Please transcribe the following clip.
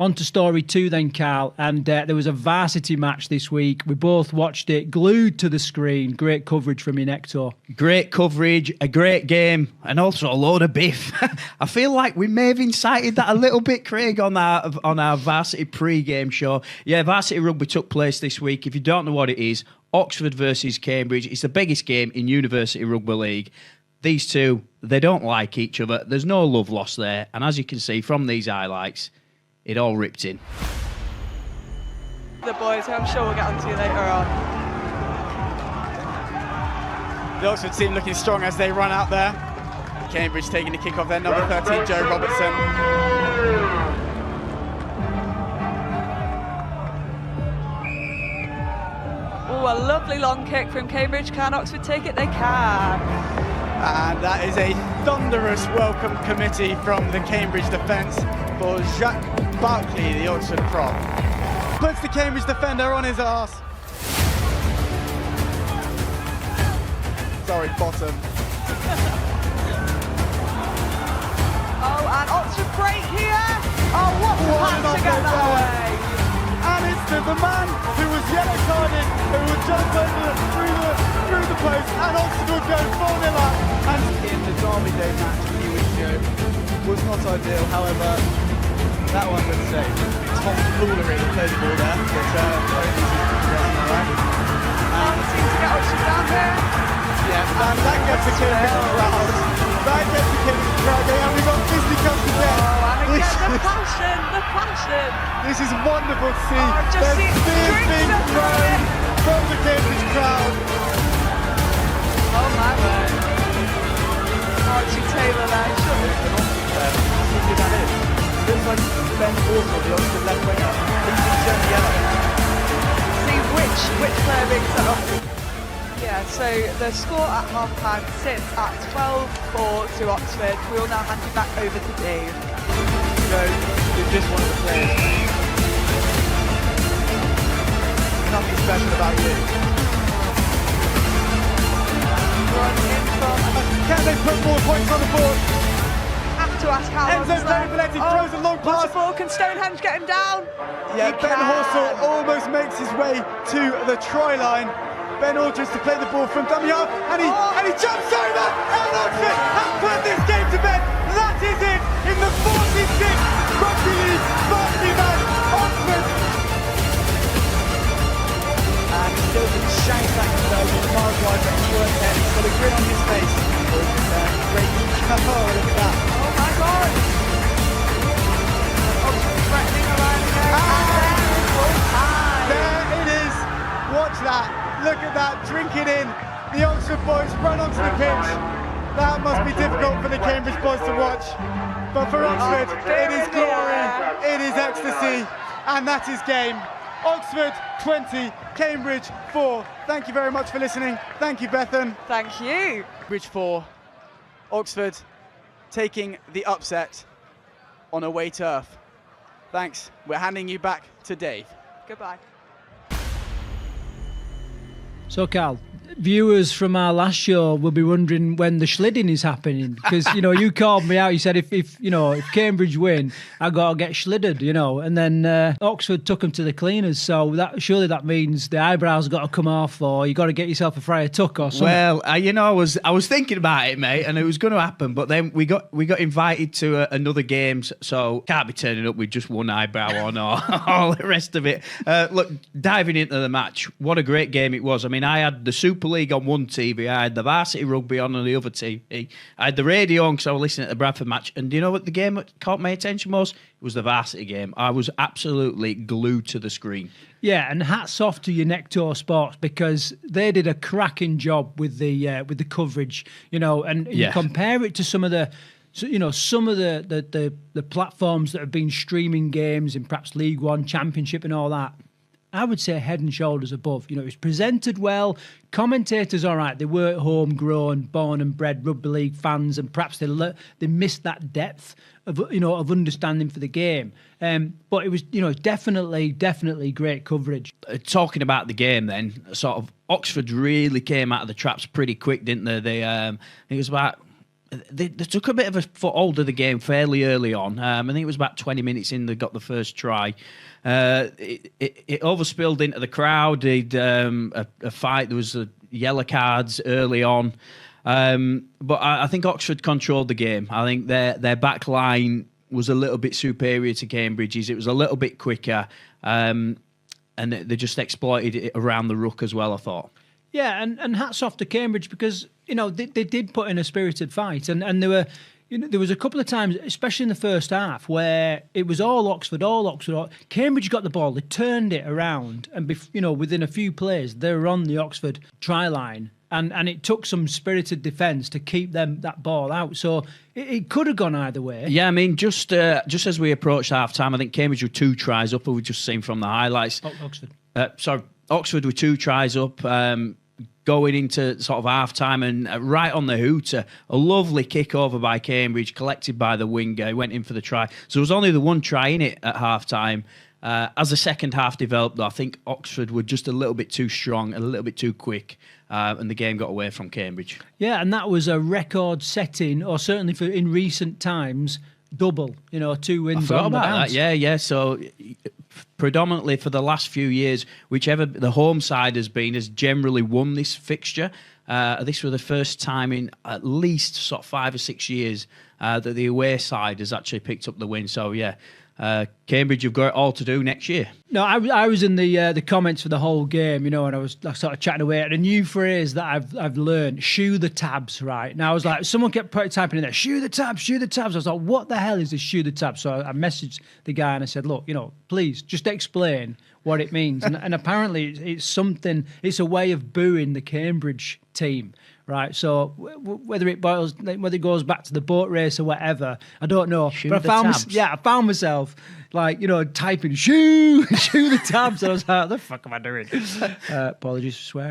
On to story 2 then, Karl. And there was a varsity match this week. We both watched it glued to the screen. Great coverage from Inector. Great coverage, a great game, and also a load of biff. I feel like we may have incited that a little bit, Craig, on our varsity pre-game show. Yeah, varsity rugby took place this week. If you don't know what it is, Oxford versus Cambridge. It's the biggest game in University Rugby League. These two, they don't like each other. There's no love lost there. And as you can see from these highlights, it all ripped in. The boys, who I'm sure we'll get onto later on. The Oxford team looking strong as they run out there. Cambridge taking the kick off there, number 13, Joe Robertson. Oh, a lovely long kick from Cambridge. Can Oxford take it? They can. And that is a thunderous welcome committee from the Cambridge defence for Jacques Barkley, the Oxford prop. Puts the Cambridge defender on his arse. Sorry, bottom. Oh, and Oxford break here. Oh, what a pass to get that away. And it's the man who was yellow carded, who would jump through the post, and Oxford would go 4-0 up. And in the Derby Day match a few weeks ago was not ideal. However, that one was safe. Tom Foolery played the ball there, but Seems to get Oxford down here. yeah, and that gets the Cambridge crowd. That gets the Cambridge crowd going, and we've got Disney comes again. Oh, and again, the passion. This is wonderful to see. Oh, just There's see beers drinks being and thrown from the Cambridge crowd. Oh my word. Archie Taylor there, sure. Who that is? Looks like Ben Horsell, the Oxford left winger. He's been shown yellow. See which player being set off. Yeah, so the score at half-time sits at 12-4 to Oxford. We will now hand you back over to Dave. So, is this one of the players? Nothing special about you. Run in from... Can they put more points on the board? Have to ask how long Enzo is left. Benedetti throws a long pass. Ball. Can Stonehenge get him down? Yeah, He Ben can. Horsell almost makes his way to the try line. Ben Aldridge to play the ball from dummy half, and he jumps over, and Oxford have put this game to bed. That is it in the 46th Rugby League Varsity Match. Oxford. And he still can shank that though, with miles wide, but he works there. He's got a grin on his face. Great. Oh, look at that. Oh my God! Oxford threatening around again. There it is. Watch that. Look at that. Drink it in. The Oxford boys run onto the pitch. That must be difficult for the Cambridge boys to watch. But for Oxford, it is glory. It is ecstasy. And that is game. Oxford 20, Cambridge 4. Thank you very much for listening. Thank you, Bethan. Thank you. Cambridge 4, Oxford taking the upset on away turf. Thanks. We're handing you back to Dave. Goodbye. So, Karl, viewers from our last show will be wondering when the schlidding is happening, because you called me out. You said if Cambridge win, I got to get schlidded, and then Oxford took them to the cleaners. So surely that means the eyebrows got to come off, or you got to get yourself a Friar Tuck or something. Well, I was thinking about it, mate, and it was going to happen, but then we got invited to another games, so can't be turning up with just one eyebrow on or all the rest of it. Look, diving into the match, what a great game it was. I mean, I had the Super League on one TV, I had the Varsity Rugby on the other TV, I had the radio on because I was listening to the Bradford match, and do you know what the game that caught my attention most? It was the Varsity game. I was absolutely glued to the screen. Yeah, and hats off to Inector Sports, because they did a cracking job with the coverage, and you compare it to some of the platforms that have been streaming games in perhaps League One, Championship and all that. I would say head and shoulders above. It was presented well. Commentators, all right, they weren't homegrown, born and bred rugby league fans, and perhaps they missed that depth of understanding for the game. But it was definitely great coverage. Talking about the game, then, sort of Oxford really came out of the traps pretty quick, didn't they? It was about they took a bit of a foothold of the game fairly early on. I think it was about 20 minutes in they got the first try. It overspilled into the crowd. They'd a fight. There was yellow cards early on. But I think Oxford controlled the game. I think their back line was a little bit superior to Cambridge's. It was a little bit quicker. And they just exploited it around the ruck as well, I thought. Yeah, and hats off to Cambridge because, they did put in a spirited fight. And there were, there was a couple of times, especially in the first half, where it was all Oxford. Cambridge got the ball, they turned it around. And, within a few plays, they were on the Oxford try line. And it took some spirited defence to keep that ball out. So it could have gone either way. Yeah, I mean, just as we approached half-time, I think Cambridge were 2 tries up, we've just seen from the highlights. Oxford. Oxford were 2 tries up, going into sort of half-time, and right on the hooter, a lovely kick over by Cambridge, collected by the winger. He went in for the try. So there was only the 1 try in it at half-time. As the second half developed, though, I think Oxford were just a little bit too strong, a little bit too quick, and the game got away from Cambridge. Yeah, and that was a record-setting, or certainly in recent times, double. 2 wins. I forgot about that. Yeah. So predominantly for the last few years, whichever the home side has generally won this fixture. This was the first time in at least sort of 5 or 6 years that the away side has actually picked up the win. So yeah. Cambridge, you've got it all to do next year. No, I was in the comments for the whole game, and I was sort of chatting away at a new phrase that I've learned: shoe the tabs, right? Now I was like, someone kept typing in there, shoe the tabs. I was like, what the hell is this shoe the tabs? So I messaged the guy and I said, look, please just explain what it means. And apparently it's something. It's a way of booing the Cambridge team. Right, so whether it goes back to the boat race or whatever, I don't know. But I found myself typing shoe the tabs. And I was like, what the fuck am I doing? Apologies for swearing.